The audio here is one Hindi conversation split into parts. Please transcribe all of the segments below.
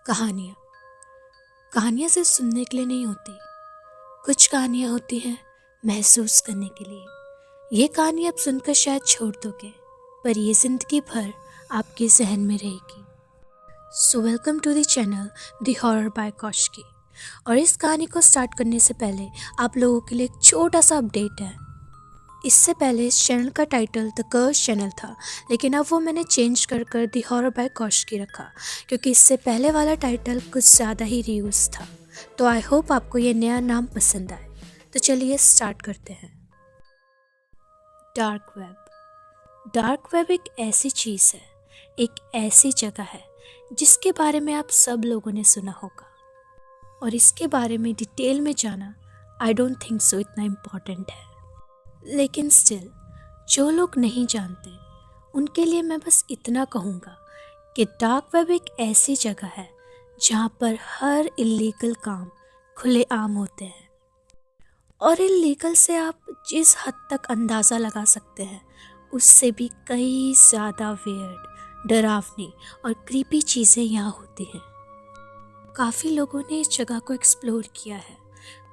कहानियाँ कहानियाँ सिर्फ सुनने के लिए नहीं होती। कुछ कहानियाँ होती हैं महसूस करने के लिए। ये कहानी आप सुनकर शायद छोड़ दोगे, पर ये जिंदगी भर आपके जहन में रहेगी। So welcome to the channel the horror by Kaushiki. और इस कहानी को स्टार्ट करने से पहले आप लोगों के लिए एक छोटा सा अपडेट है। इससे पहले इस चैनल का टाइटल द कर्स चैनल था, लेकिन अब वो मैंने चेंज कर द हॉरर बाय कौशिकी रखा, क्योंकि इससे पहले वाला टाइटल कुछ ज़्यादा ही रीयूज था। तो आई होप आपको ये नया नाम पसंद आए। तो चलिए स्टार्ट करते हैं। Dark web. डार्क वेब एक ऐसी चीज़ है, एक ऐसी जगह है जिसके बारे में आप सब लोगों ने सुना होगा, और इसके बारे में डिटेल में जाना आई डोंट थिंक सो इतना इम्पॉर्टेंट है। लेकिन स्टिल जो लोग नहीं जानते उनके लिए मैं बस इतना कहूँगा कि डार्क वेब एक ऐसी जगह है जहाँ पर हर इलीगल काम खुलेआम होते हैं, और इलीगल से आप जिस हद तक अंदाज़ा लगा सकते हैं उससे भी कई ज़्यादा वियर्ड, डरावनी और क्रीपी चीज़ें यहाँ होती हैं। काफ़ी लोगों ने इस जगह को एक्सप्लोर किया है।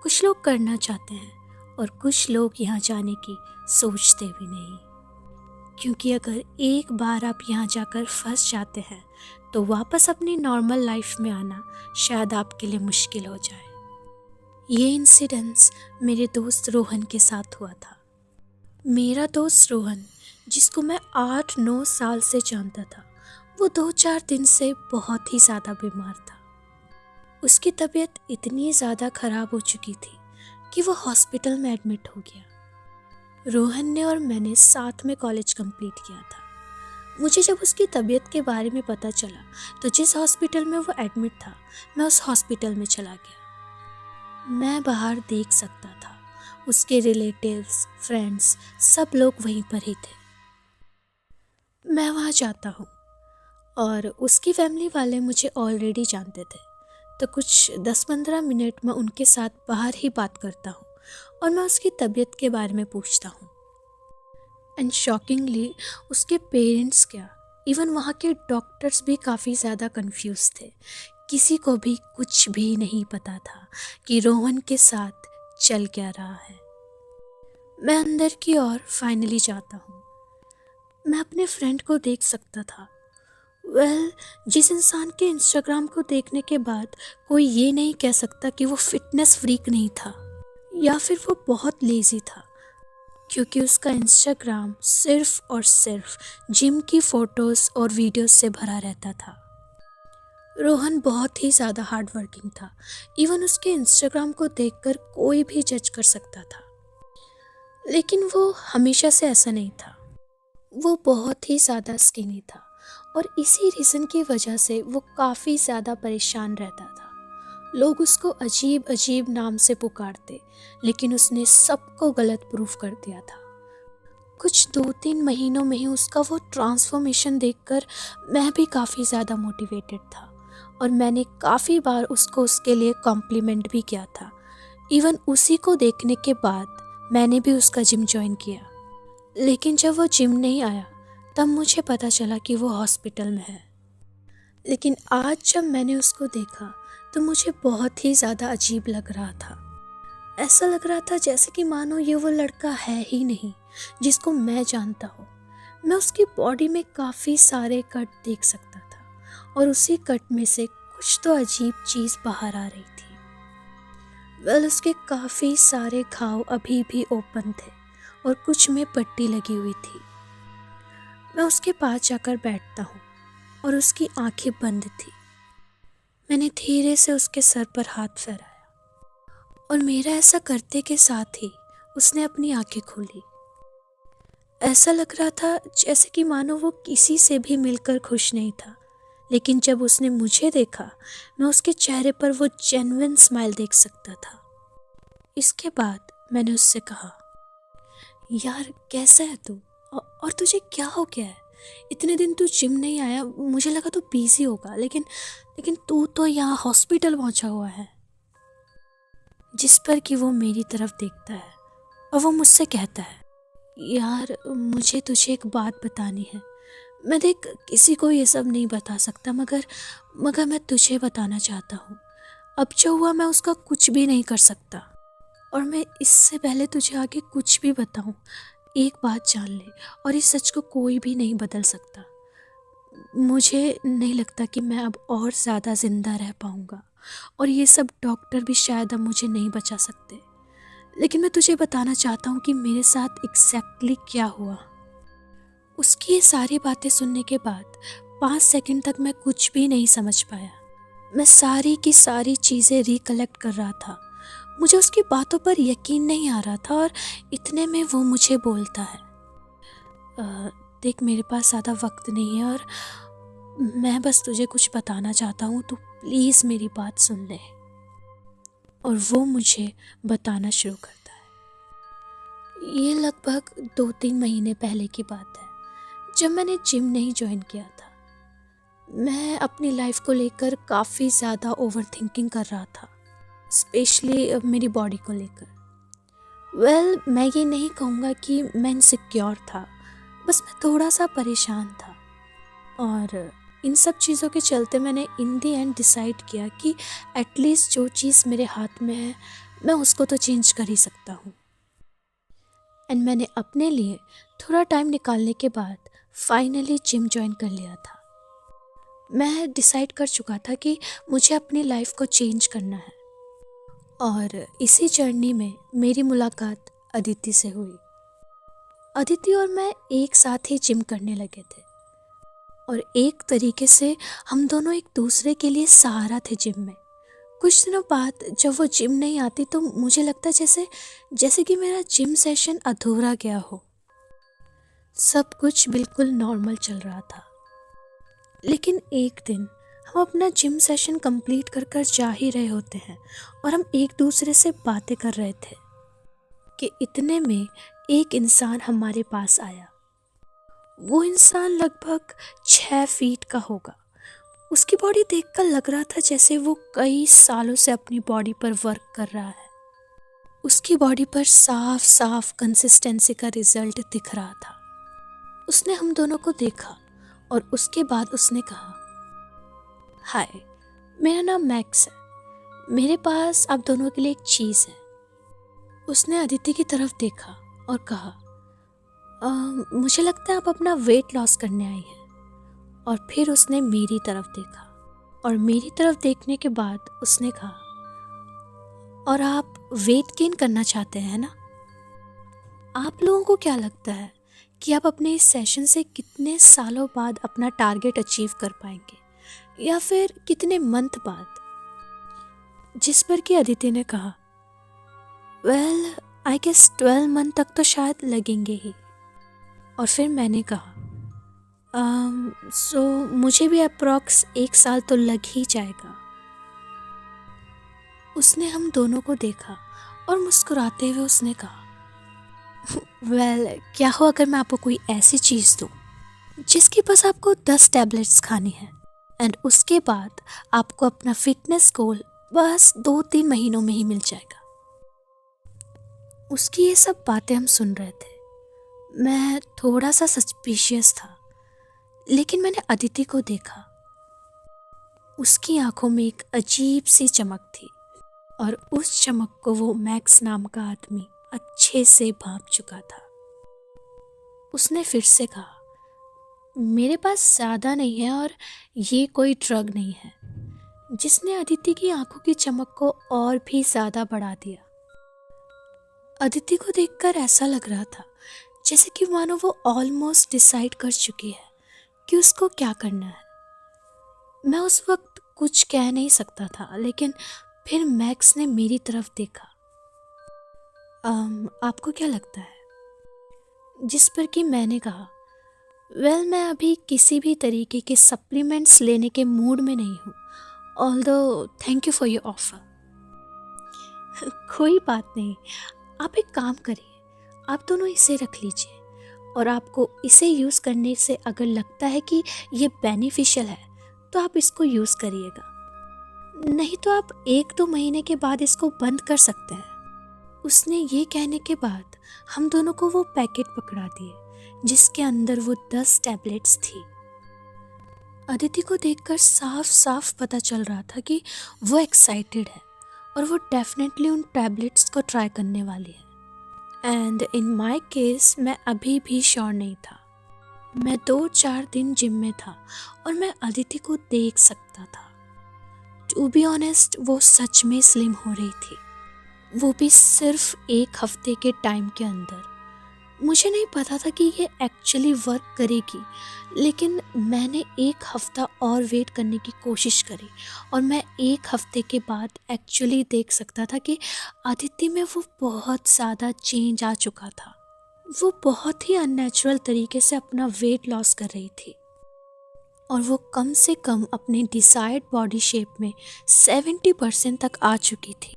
कुछ लोग करना चाहते हैं और कुछ लोग यहाँ जाने की सोचते भी नहीं, क्योंकि अगर एक बार आप यहाँ जाकर फंस जाते हैं तो वापस अपनी नॉर्मल लाइफ में आना शायद आपके लिए मुश्किल हो जाए। ये इंसिडेंस मेरे दोस्त रोहन के साथ हुआ था। मेरा दोस्त रोहन, जिसको मैं 8-9 साल से जानता था, वो 2-4 दिन से बहुत ही ज़्यादा बीमार था। उसकी तबीयत इतनी ज़्यादा ख़राब हो चुकी थी कि वो हॉस्पिटल में एडमिट हो गया। रोहन ने और मैंने साथ में कॉलेज कंप्लीट किया था। मुझे जब उसकी तबीयत के बारे में पता चला तो जिस हॉस्पिटल में वो एडमिट था, मैं उस हॉस्पिटल में चला गया। मैं बाहर देख सकता था, उसके रिलेटिव्स, फ्रेंड्स सब लोग वहीं पर ही थे। मैं वहाँ जाता हूँ और उसकी फैमिली वाले मुझे ऑलरेडी जानते थे, तो कुछ 10-15 मिनट मैं उनके साथ बाहर ही बात करता हूँ और मैं उसकी तबीयत के बारे में पूछता हूँ। एंड शॉकिंगली उसके पेरेंट्स क्या, इवन वहाँ के डॉक्टर्स भी काफ़ी ज़्यादा कंफ्यूज थे। किसी को भी कुछ भी नहीं पता था कि रोहन के साथ चल क्या रहा है। मैं अंदर की ओर फाइनली जाता हूँ। मैं अपने फ्रेंड को देख सकता था। जिस इंसान के इंस्टाग्राम को देखने के बाद कोई ये नहीं कह सकता कि वो फिटनेस फ्रीक नहीं था या फिर वो बहुत लेज़ी था, क्योंकि उसका इंस्टाग्राम सिर्फ और सिर्फ जिम की फ़ोटोज़ और वीडियोस से भरा रहता था। रोहन बहुत ही ज़्यादा हार्ड वर्किंग था। इवन उसके इंस्टाग्राम को देखकर कोई भी जज कर सकता था, लेकिन वो हमेशा से ऐसा नहीं था। वो बहुत ही ज़्यादा स्किनी था और इसी रीज़न की वजह से वो काफ़ी ज़्यादा परेशान रहता था। लोग उसको अजीब अजीब नाम से पुकारते, लेकिन उसने सबको गलत प्रूफ कर दिया था। कुछ 2-3 महीनों में ही उसका वो ट्रांसफॉर्मेशन देखकर मैं भी काफ़ी ज़्यादा मोटिवेटेड था, और मैंने काफ़ी बार उसको उसके लिए कॉम्प्लीमेंट भी किया था। इवन उसी को देखने के बाद मैंने भी उसका जिम ज्वाइन किया। लेकिन जब वो जिम नहीं आया तब मुझे पता चला कि वो हॉस्पिटल में है। लेकिन आज जब मैंने उसको देखा तो मुझे बहुत ही ज़्यादा अजीब लग रहा था। ऐसा लग रहा था जैसे कि मानो ये वो लड़का है ही नहीं जिसको मैं जानता हूँ। मैं उसकी बॉडी में काफ़ी सारे कट देख सकता था, और उसी कट में से कुछ तो अजीब चीज़ बाहर आ रही थी। उसके काफ़ी सारे घाव अभी भी ओपन थे और कुछ में पट्टी लगी हुई थी। मैं उसके पास जाकर बैठता हूँ और उसकी आंखें बंद थी। मैंने धीरे से उसके सर पर हाथ फेराया और मेरा ऐसा करते के साथ ही उसने अपनी आंखें खोली। ऐसा लग रहा था जैसे कि मानो वो किसी से भी मिलकर खुश नहीं था, लेकिन जब उसने मुझे देखा मैं उसके चेहरे पर वो जेन्युइन स्माइल देख सकता था। इसके बाद मैंने उससे कहा, यार कैसा है तू, और तुझे क्या हो गया है? इतने दिन तू जिम नहीं आया, मुझे लगा तू बिजी होगा, लेकिन तू तो यहाँ हॉस्पिटल पहुँचा हुआ है। जिस पर कि वो मेरी तरफ देखता है और वो मुझसे कहता है, यार मुझे तुझे एक बात बतानी है। मैं देख किसी को ये सब नहीं बता सकता, मगर मगर मैं तुझे बताना चाहता हूँ। अब जो हुआ मैं उसका कुछ भी नहीं कर सकता, और मैं इससे पहले तुझे आगे कुछ भी बताऊँ, एक बात जान ले, और इस सच को कोई भी नहीं बदल सकता। मुझे नहीं लगता कि मैं अब और ज़्यादा ज़िंदा रह पाऊँगा, और ये सब डॉक्टर भी शायद अब मुझे नहीं बचा सकते। लेकिन मैं तुझे बताना चाहता हूँ कि मेरे साथ एग्जैक्टली क्या हुआ। उसकी ये सारी बातें सुनने के बाद 5 सेकंड तक मैं कुछ भी नहीं समझ पाया। मैं सारी की सारी चीज़ें रिकलेक्ट कर रहा था। मुझे उसकी बातों पर यकीन नहीं आ रहा था, और इतने में वो मुझे बोलता है, देख मेरे पास ज़्यादा वक्त नहीं है, और मैं बस तुझे कुछ बताना चाहता हूँ, तो प्लीज़ मेरी बात सुन ले। और वो मुझे बताना शुरू करता है। ये लगभग 2-3 महीने पहले की बात है, जब मैंने जिम नहीं ज्वाइन किया था। मैं अपनी लाइफ को लेकर काफ़ी ज़्यादा ओवर थिंकिंग कर रहा था, स्पेशली मेरी बॉडी को लेकर। मैं ये नहीं कहूँगा कि मैं इनसिक्योर था, बस मैं थोड़ा सा परेशान था। और इन सब चीज़ों के चलते मैंने इन दी एंड डिसाइड किया कि एटलीस्ट जो चीज़ मेरे हाथ में है मैं उसको तो चेंज कर ही सकता हूँ। एंड मैंने अपने लिए थोड़ा टाइम निकालने के बाद फाइनली जिम ज्वाइन कर लिया था। मैं डिसाइड कर चुका था कि मुझे अपनी लाइफ को चेंज करना है, और इसी जर्नी में मेरी मुलाकात अदिति से हुई। अदिति और मैं एक साथ ही जिम करने लगे थे, और एक तरीके से हम दोनों एक दूसरे के लिए सहारा थे जिम में। कुछ दिनों बाद जब वो जिम नहीं आती तो मुझे लगता जैसे जैसे कि मेरा जिम सेशन अधूरा गया हो। सब कुछ बिल्कुल नॉर्मल चल रहा था, लेकिन एक दिन हम अपना जिम सेशन कंप्लीट कर कर जा ही रहे होते हैं, और हम एक दूसरे से बातें कर रहे थे कि इतने में एक इंसान हमारे पास आया। वो इंसान लगभग 6 फीट का होगा। उसकी बॉडी देखकर लग रहा था जैसे वो कई सालों से अपनी बॉडी पर वर्क कर रहा है। उसकी बॉडी पर साफ साफ कंसिस्टेंसी का रिजल्ट दिख रहा था। उसने हम दोनों को देखा, और उसके बाद उसने कहा, हाय, मेरा नाम मैक्स है। मेरे पास आप दोनों के लिए एक चीज़ है। उसने अदिति की तरफ देखा और कहा, मुझे लगता है आप अपना वेट लॉस करने आई हैं। और फिर उसने मेरी तरफ देखा, और मेरी तरफ देखने के बाद उसने कहा, और आप वेट गेन करना चाहते हैं ना? आप लोगों को क्या लगता है कि आप अपने इस सेशन से कितने सालों बाद अपना टारगेट अचीव कर पाएंगे, या फिर कितने मंथ बाद? जिस पर कि अदिति ने कहा, आई गेस 12 मंथ तक तो शायद लगेंगे ही। और फिर मैंने कहा, सो मुझे भी अप्रॉक्स 1 साल तो लग ही जाएगा। उसने हम दोनों को देखा और मुस्कुराते हुए उसने कहा, क्या हो अगर मैं आपको कोई ऐसी चीज़ दूँ जिसकी बस आपको 10 टैबलेट्स खानी है, एंड उसके बाद आपको अपना फिटनेस गोल बस 2-3 महीनों में ही मिल जाएगा। उसकी ये सब बातें हम सुन रहे थे। मैं थोड़ा सा सस्पिशियस था, लेकिन मैंने अदिति को देखा। उसकी आंखों में एक अजीब सी चमक थी, और उस चमक को वो मैक्स नाम का आदमी अच्छे से भांप चुका था। उसने फिर से कहा, मेरे पास ज़्यादा नहीं है, और ये कोई ड्रग नहीं है, जिसने अदिति की आंखों की चमक को और भी ज़्यादा बढ़ा दिया। अदिति को देखकर ऐसा लग रहा था जैसे कि मानो वो ऑलमोस्ट डिसाइड कर चुकी है कि उसको क्या करना है। मैं उस वक्त कुछ कह नहीं सकता था, लेकिन फिर मैक्स ने मेरी तरफ देखा। आपको क्या लगता है? जिस पर कि मैंने कहा, मैं अभी किसी भी तरीके के सप्लीमेंट्स लेने के मूड में नहीं हूँ, although thank you for your offer. कोई बात नहीं, आप एक काम करिए, आप दोनों इसे रख लीजिए, और आपको इसे यूज़ करने से अगर लगता है कि ये बेनिफिशियल है तो आप इसको यूज़ करिएगा, नहीं तो आप 1-2 महीने के बाद इसको बंद कर सकते हैं। उसने ये कहने के बाद हम दोनों को वो पैकेट पकड़ा दिए जिसके अंदर वो 10 टैबलेट्स थी। अदिति को देखकर साफ साफ पता चल रहा था कि वो एक्साइटेड है और वो डेफिनेटली उन टैबलेट्स को ट्राई करने वाली है। एंड इन माय केस मैं अभी भी श्योर नहीं था। मैं 2-4 दिन जिम में था और मैं अदिति को देख सकता था। टू बी ऑनेस्ट वो सच में स्लिम हो रही थी, वो भी सिर्फ 1 हफ्ते के टाइम के अंदर। मुझे नहीं पता था कि ये एक्चुअली वर्क करेगी, लेकिन मैंने 1 हफ्ता और वेट करने की कोशिश करी और मैं 1 हफ्ते के बाद एक्चुअली देख सकता था कि अदिति में वो बहुत ज़्यादा चेंज आ चुका था। वो बहुत ही अननेचुरल तरीके से अपना वेट लॉस कर रही थी और वो कम से कम अपने डिजायर्ड बॉडी शेप में 70% तक आ चुकी थी।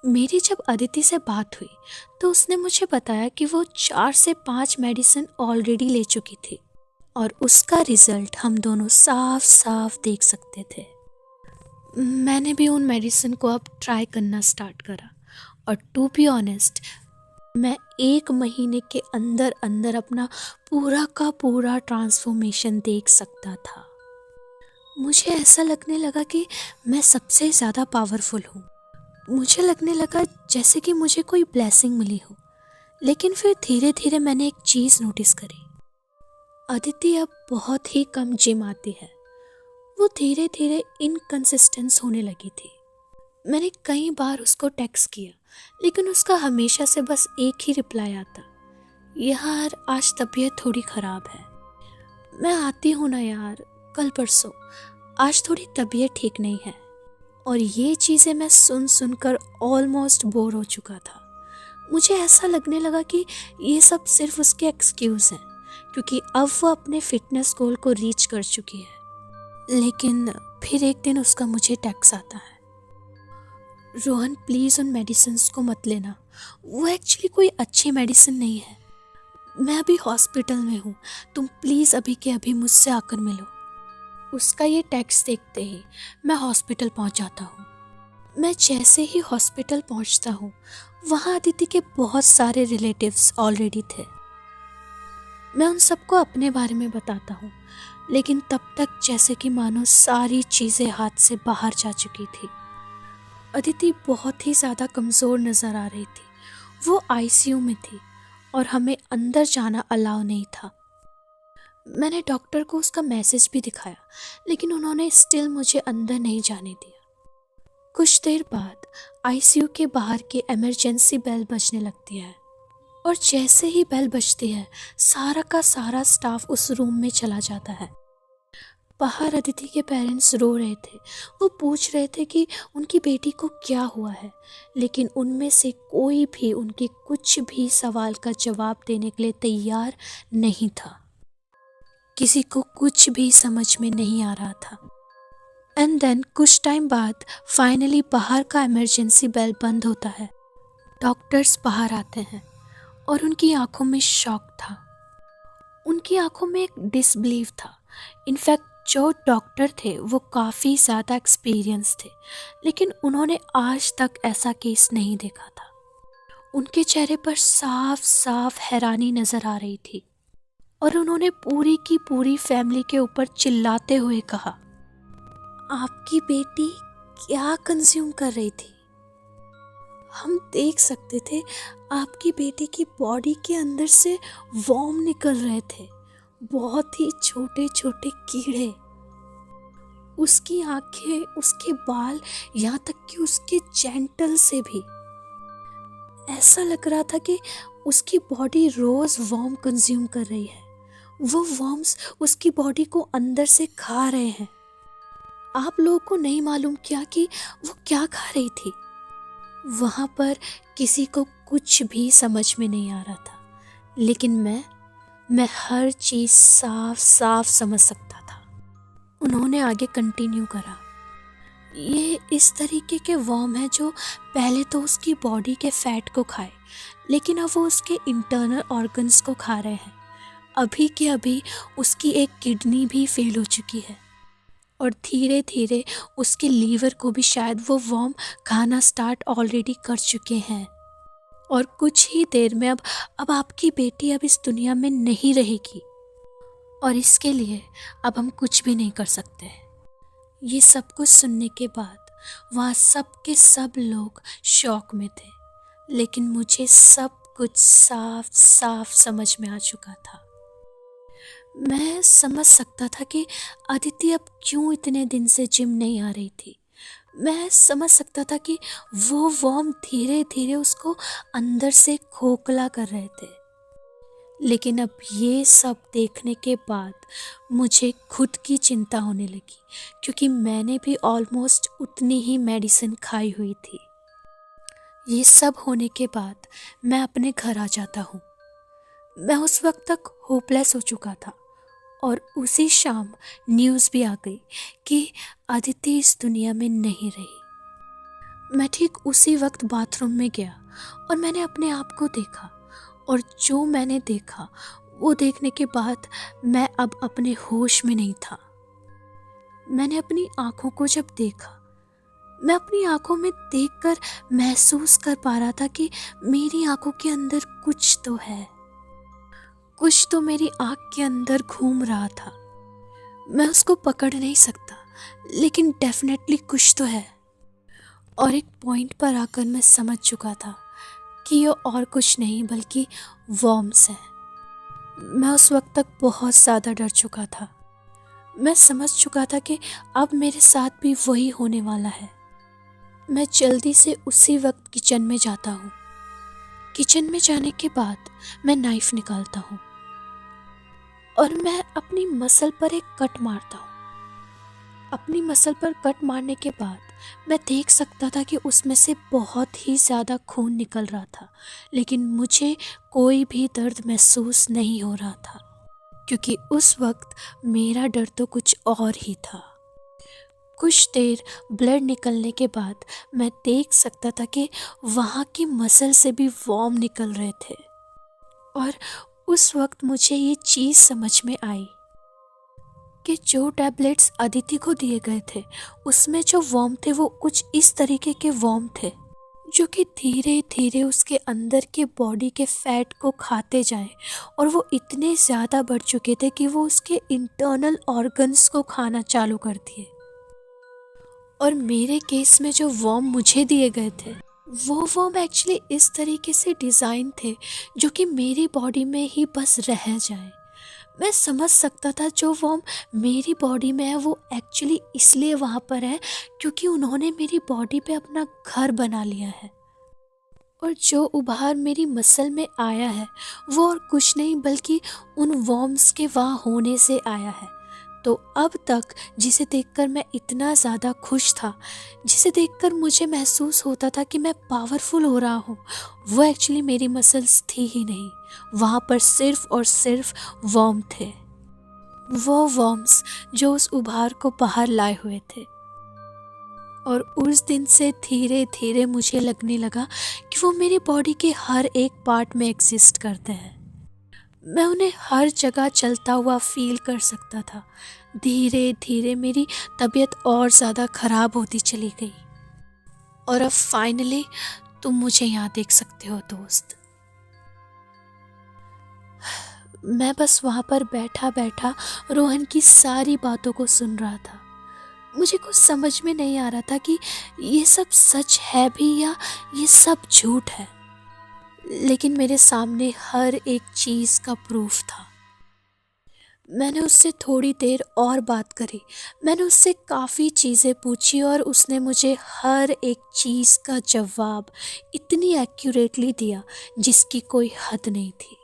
मेरी जब अदिति से बात हुई तो उसने मुझे बताया कि वो 4 से 5 मेडिसिन ऑलरेडी ले चुकी थी और उसका रिजल्ट हम दोनों साफ साफ देख सकते थे। मैंने भी उन मेडिसिन को अब ट्राई करना स्टार्ट करा और टू बी ऑनेस्ट मैं 1 महीने के अंदर अंदर अपना पूरा का पूरा ट्रांसफॉर्मेशन देख सकता था। मुझे ऐसा लगने लगा कि मैं सबसे ज़्यादा पावरफुल हूँ। मुझे लगने लगा जैसे कि मुझे कोई ब्लेसिंग मिली हो। लेकिन फिर धीरे धीरे मैंने एक चीज़ नोटिस करी। अदिति अब बहुत ही कम जिम आती है। वो धीरे धीरे इनकंसिस्टेंस होने लगी थी। मैंने कई बार उसको टेक्स्ट किया, लेकिन उसका हमेशा से बस एक ही रिप्लाई आता, यार आज तबीयत थोड़ी ख़राब है। मैं आती हूँ ना यार, कल परसों, आज थोड़ी तबीयत ठीक नहीं है। और ये चीज़ें मैं सुन सुनकर ऑलमोस्ट बोर हो चुका था। मुझे ऐसा लगने लगा कि ये सब सिर्फ उसके एक्सक्यूज़ हैं, क्योंकि अब वो अपने फिटनेस गोल को रीच कर चुकी है। लेकिन फिर एक दिन उसका मुझे टेक्स्ट आता है, रोहन प्लीज़ उन मेडिसिन्स को मत लेना, वो एक्चुअली कोई अच्छी मेडिसिन नहीं है। मैं अभी हॉस्पिटल में हूँ, तुम प्लीज़ अभी के अभी मुझसे आकर मिलो। उसका ये टेक्स्ट देखते ही मैं हॉस्पिटल पहुँच जाता हूँ। मैं जैसे ही हॉस्पिटल पहुँचता हूँ, वहाँ अदिति के बहुत सारे रिलेटिव्स ऑलरेडी थे। मैं उन सबको अपने बारे में बताता हूँ, लेकिन तब तक जैसे कि मानो सारी चीज़ें हाथ से बाहर जा चुकी थी। अदिति बहुत ही ज़्यादा कमज़ोर नज़र आ रही थी। वो आईसीयू में थी और हमें अंदर जाना अलाउ नहीं था। मैंने डॉक्टर को उसका मैसेज भी दिखाया, लेकिन उन्होंने स्टिल मुझे अंदर नहीं जाने दिया। कुछ देर बाद आईसीयू के बाहर की इमरजेंसी बेल बजने लगती है और जैसे ही बेल बजती है, सारा का सारा स्टाफ उस रूम में चला जाता है। बाहर अदिति के पेरेंट्स रो रहे थे। वो पूछ रहे थे कि उनकी बेटी को क्या हुआ है, लेकिन उनमें से कोई भी उनके कुछ भी सवाल का जवाब देने के लिए तैयार नहीं था। किसी को कुछ भी समझ में नहीं आ रहा था। एंड देन कुछ टाइम बाद फाइनली बाहर का इमरजेंसी बेल बंद होता है। डॉक्टर्स बाहर आते हैं और उनकी आंखों में शॉक था। उनकी आंखों में एक डिसबिलीव था। इनफैक्ट जो डॉक्टर थे वो काफ़ी ज़्यादा एक्सपीरियंस थे, लेकिन उन्होंने आज तक ऐसा केस नहीं देखा था। उनके चेहरे पर साफ साफ हैरानी नज़र आ रही थी और उन्होंने पूरी की पूरी फैमिली के ऊपर चिल्लाते हुए कहा, आपकी बेटी क्या कंज्यूम कर रही थी? हम देख सकते थे आपकी बेटी की बॉडी के अंदर से वॉर्म निकल रहे थे, बहुत ही छोटे छोटे कीड़े। उसकी आंखें, उसके बाल, यहाँ तक कि उसके जेंटल से भी ऐसा लग रहा था कि उसकी बॉडी रोज वॉर्म कंज्यूम कर रही है। वो वॉर्म्स उसकी बॉडी को अंदर से खा रहे हैं। आप लोगों को नहीं मालूम क्या कि वो क्या खा रही थी। वहाँ पर किसी को कुछ भी समझ में नहीं आ रहा था, लेकिन मैं हर चीज़ साफ साफ समझ सकता था। उन्होंने आगे कंटिन्यू करा, ये इस तरीके के वॉर्म है जो पहले तो उसकी बॉडी के फैट को खाए, लेकिन अब वो उसके इंटरनल ऑर्गन्स को खा रहे हैं। अभी के अभी उसकी एक किडनी भी फेल हो चुकी है और धीरे धीरे उसके लीवर को भी शायद वो वॉर्म खाना स्टार्ट ऑलरेडी कर चुके हैं। और कुछ ही देर में अब आपकी बेटी अब इस दुनिया में नहीं रहेगी। और इसके लिए अब हम कुछ भी नहीं कर सकते। ये सब कुछ सुनने के बाद वहाँ सब के सब लोग शॉक में थे, लेकिन मुझे सब कुछ साफ साफ समझ में आ चुका था। मैं समझ सकता था कि अदिति अब क्यों इतने दिन से जिम नहीं आ रही थी। मैं समझ सकता था कि वो वर्म धीरे धीरे उसको अंदर से खोखला कर रहे थे। लेकिन अब ये सब देखने के बाद मुझे खुद की चिंता होने लगी, क्योंकि मैंने भी ऑलमोस्ट उतनी ही मेडिसिन खाई हुई थी। ये सब होने के बाद मैं अपने घर आ जाता हूँ। मैं उस वक्त तक होपलेस हो चुका था और उसी शाम न्यूज़ भी आ गई कि अदिति इस दुनिया में नहीं रही। मैं ठीक उसी वक्त बाथरूम में गया और मैंने अपने आप को देखा, और जो मैंने देखा वो देखने के बाद मैं अब अपने होश में नहीं था। मैंने अपनी आंखों को जब देखा, मैं अपनी आंखों में देखकर महसूस कर पा रहा था कि मेरी आंखों के अंदर कुछ तो है, कुछ तो मेरी आंख के अंदर घूम रहा था। मैं उसको पकड़ नहीं सकता, लेकिन डेफिनेटली कुछ तो है। और एक पॉइंट पर आकर मैं समझ चुका था कि ये और कुछ नहीं बल्कि वर्म्स हैं। मैं उस वक्त तक बहुत ज़्यादा डर चुका था। मैं समझ चुका था कि अब मेरे साथ भी वही होने वाला है। मैं जल्दी से उसी वक्त किचन में जाता हूँ। किचन में जाने के बाद मैं नाइफ निकालता हूँ और मैं अपनी मसल पर एक कट मारता हूँ। अपनी मसल पर कट मारने के बाद मैं देख सकता था कि उसमें से बहुत ही ज़्यादा खून निकल रहा था, लेकिन मुझे कोई भी दर्द महसूस नहीं हो रहा था, क्योंकि उस वक्त मेरा डर तो कुछ और ही था। कुछ देर ब्लड निकलने के बाद मैं देख सकता था कि वहाँ की मसल से भी वर्म निकल रहे थे, और उस वक्त मुझे ये चीज़ समझ में आई कि जो टैबलेट्स अदिति को दिए गए थे उसमें जो वर्म थे वो कुछ इस तरीके के वर्म थे जो कि धीरे धीरे उसके अंदर के बॉडी के फैट को खाते जाएं, और वो इतने ज़्यादा बढ़ चुके थे कि वो उसके इंटरनल ऑर्गन्स को खाना चालू कर दिए। और मेरे केस में जो वर्म मुझे दिए गए थे वो वर्म एक्चुअली इस तरीके से डिज़ाइन थे जो कि मेरी बॉडी में ही बस रह जाए। मैं समझ सकता था जो वर्म मेरी बॉडी में है वो एक्चुअली इसलिए वहाँ पर है क्योंकि उन्होंने मेरी बॉडी पे अपना घर बना लिया है, और जो उभार मेरी मसल में आया है वो और कुछ नहीं बल्कि उन वर्म्स के वहाँ होने से आया है। तो अब तक जिसे देखकर मैं इतना ज़्यादा खुश था, जिसे देखकर मुझे महसूस होता था कि मैं पावरफुल हो रहा हूँ, वो एक्चुअली मेरी मसल्स थी ही नहीं। वहाँ पर सिर्फ और सिर्फ वर्म थे, वो वर्म्स जो उस उभार को बाहर लाए हुए थे। और उस दिन से धीरे धीरे मुझे लगने लगा कि वो मेरी बॉडी के हर एक पार्ट में एग्जिस्ट करते हैं। मैं उन्हें हर जगह चलता हुआ फील कर सकता था। धीरे धीरे मेरी तबीयत और ज़्यादा ख़राब होती चली गई, और अब फाइनली तुम मुझे यहाँ देख सकते हो दोस्त। मैं बस वहाँ पर बैठा बैठा रोहन की सारी बातों को सुन रहा था। मुझे कुछ समझ में नहीं आ रहा था कि ये सब सच है भी या ये सब झूठ है, लेकिन मेरे सामने हर एक चीज़ का प्रूफ था। मैंने उससे थोड़ी देर और बात करी, मैंने उससे काफ़ी चीज़ें पूछी, और उसने मुझे हर एक चीज़ का जवाब इतनी एक्यूरेटली दिया जिसकी कोई हद नहीं थी।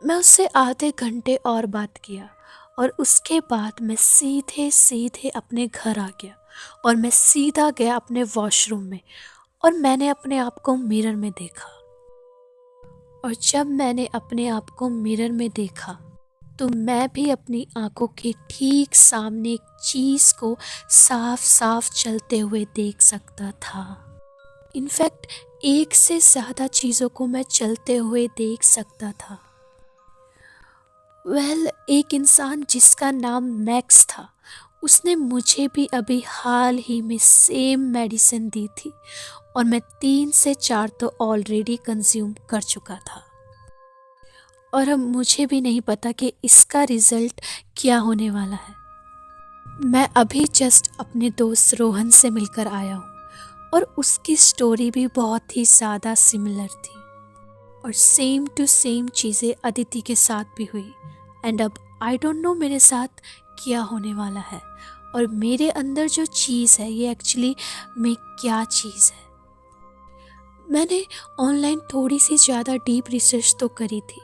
मैं उससे आधे घंटे और बात किया, और उसके बाद मैं सीधे सीधे अपने घर आ गया, और मैं सीधा गया अपने वॉशरूम में, और मैंने अपने आप को मिरर में देखा। और जब मैंने अपने आप को मिरर में देखा तो मैं भी अपनी आंखों के ठीक सामने एक चीज़ को साफ साफ चलते हुए देख सकता था। इनफैक्ट एक से ज़्यादा चीज़ों को मैं चलते हुए देख सकता था। एक इंसान जिसका नाम मैक्स था, उसने मुझे भी अभी हाल ही में सेम मेडिसिन दी थी, और मैं 3 से 4 तो ऑलरेडी कंज्यूम कर चुका था। और अब मुझे भी नहीं पता कि इसका रिजल्ट क्या होने वाला है। मैं अभी जस्ट अपने दोस्त रोहन से मिलकर आया हूँ और उसकी स्टोरी भी बहुत ही ज़्यादा सिमिलर थी और सेम टू सेम चीज़ें अदिति के साथ भी हुई। एंड अब आई डोंट नो मेरे साथ क्या होने वाला है और मेरे अंदर जो चीज़ है ये एक्चुअली में क्या चीज़ है। मैंने ऑनलाइन थोड़ी सी ज़्यादा डीप रिसर्च तो करी थी,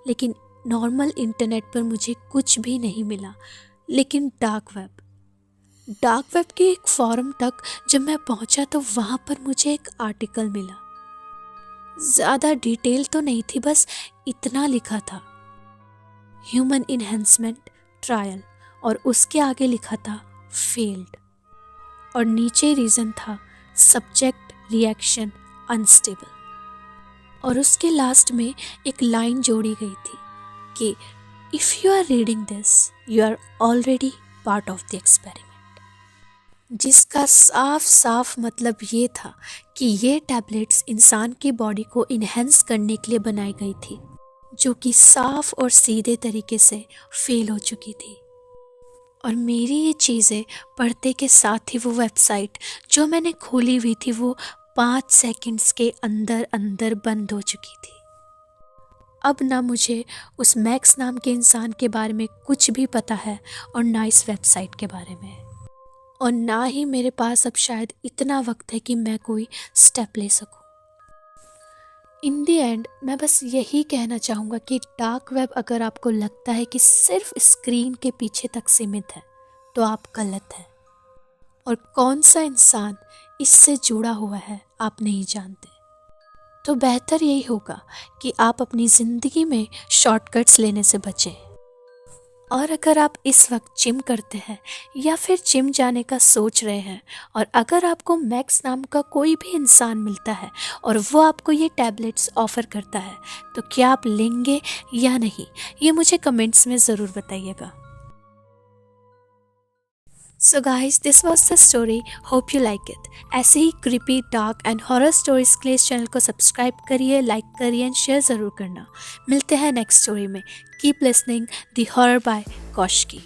लेकिन नॉर्मल इंटरनेट पर मुझे कुछ भी नहीं मिला। लेकिन डार्क वेब के एक फॉरम तक जब मैं पहुंचा तो वहाँ पर मुझे एक आर्टिकल मिला। ज़्यादा डिटेल तो नहीं थी, बस इतना लिखा था, ह्यूमन इन्हेंसमेंट ट्रायल, और उसके आगे लिखा था फेल्ड, और नीचे रीज़न था सब्जेक्ट रिएक्शन अनस्टेबल, और उसके लास्ट में एक लाइन जोड़ी गई थी कि if you are reading this you are already part of the experiment, जिसका साफ साफ मतलब ये था कि ये टैबलेट्स इंसान की बॉडी को इन्हेंस करने के लिए बनाई गई थी, जो कि साफ और सीधे तरीके से फेल हो चुकी थी। और मेरी ये चीज़ें पढ़ते के साथ ही वो वेबसाइट जो मैंने खोली हुई थी वो 5 सेकंड्स के अंदर अंदर बंद हो चुकी थी। अब ना मुझे उस मैक्स नाम के इंसान के बारे में कुछ भी पता है और ना इस वेबसाइट के बारे में, और ना ही मेरे पास अब शायद इतना वक्त है कि मैं कोई स्टेप ले सकूं। इन दी एंड मैं बस यही कहना चाहूँगा कि डार्क वेब अगर आपको लगता है कि सिर्फ स्क्रीन के पीछे तक सीमित है तो आप गलत हैं, और कौन सा इंसान इससे जुड़ा हुआ है आप नहीं जानते। तो बेहतर यही होगा कि आप अपनी ज़िंदगी में शॉर्टकट्स लेने से बचें। और अगर आप इस वक्त जिम करते हैं या फिर जिम जाने का सोच रहे हैं, और अगर आपको मैक्स नाम का कोई भी इंसान मिलता है और वो आपको ये टैबलेट्स ऑफ़र करता है, तो क्या आप लेंगे या नहीं, ये मुझे कमेंट्स में ज़रूर बताइएगा। So guys, this was the story, hope you like it. ऐसे ही creepy dark and horror stories के लिए इस चैनल को सब्सक्राइब करिए, लाइक करिए एंड शेयर ज़रूर करना। मिलते हैं नेक्स्ट स्टोरी में। Keep listening the horror by Kaushiki.